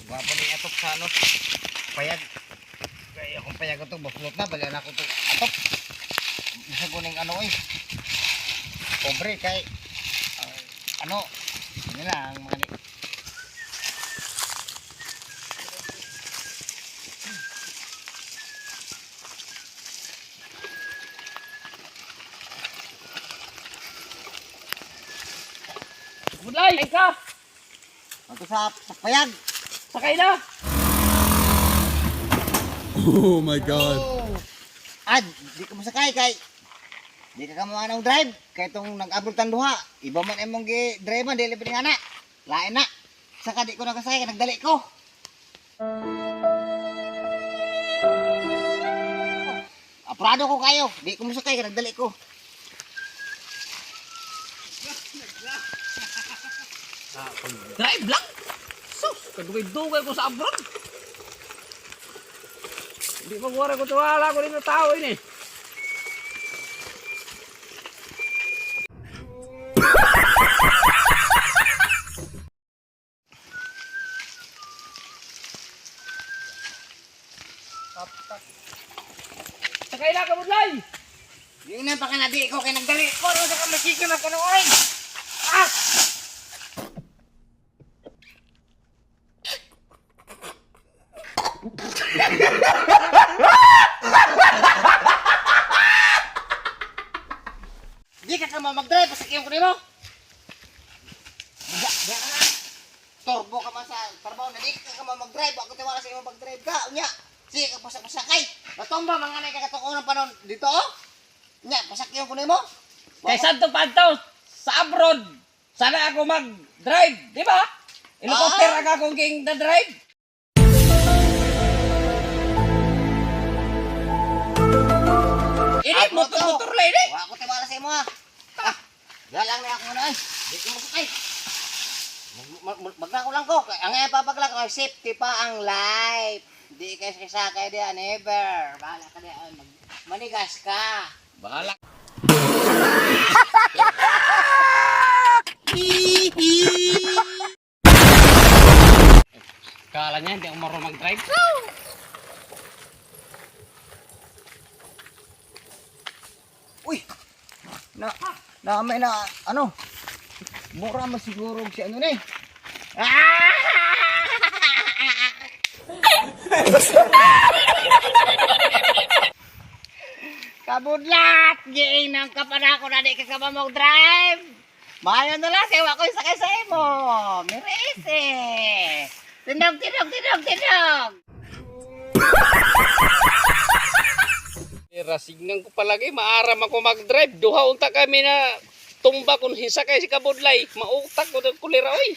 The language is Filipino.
Wapo ni atok sa ano. Payag. Kaya akong payag ito. Bafulot na. Balian ako ito. Atok. Isa ko ng ano eh. Pobre kay. Ano. Yun lang mga ni. Budlay, ay ka! Ito sa payag. Sakay na! Oh my God. Oh. Di ka masakay kay. Di ka kamawa ng drive. Kaya itong nag-abroad ang duha. Iba man emong drive man. Dili pa nga na. Lain na. Saka di ko nakasakay. Nagdali ko. Aprado ko kayo. Di ko masakay. Nagdali ko. Drive lang! Sus! Kadugay-dugay ko sa abroad! Hindi magwara ko tiwala ko rin na tao ini. Sakay na ka, Budlay! Yung na baka na di ko. Kaya nagdali ko. Ano sa kamasikin ako ng orin. Ah! Di ka ka mag-drive, pasakyan ko nimo. Diya ka na. Turbo ka man sa trabaho na di ka mag-drive. Ako tiwala sa iyo mag-drive ka. Unya, sige ka pasakay. Natomba mga nanay kagatukunan pa nun dito oh. Unya, pasakyan ko nimo. Kay Santo Panto, sa abroad, sana ako mag-drive, di ba? Helicopter ang akong king na drive. Ini motor-motor lang ini. Wa ako tiwala sa imo ha. Ah, galang na ako na ay. Di ko masakay. Magna ko lang ko. Ang ipapagla ko, safety pa ang life. Di kay sakay diyan, never. Bahala ka diyan. Manigas ka. Bahala. Kala niya hindi ako marunong mag-drive. Uy! May na, ano? Mura mas siguro si ano na eh. Kabudlat! Giing ng kapada ko na di ka ba mag-drive? Mayo na lang, sewa ko sakay sa imo. Mirese! Tinog, tinog, tinog, tinog! Rasignan ko palagi, maaram ako mag-drive. Duha unta kami na tumba kung hinsakay si Kabudlay. Mautak ko ng kulira, oy.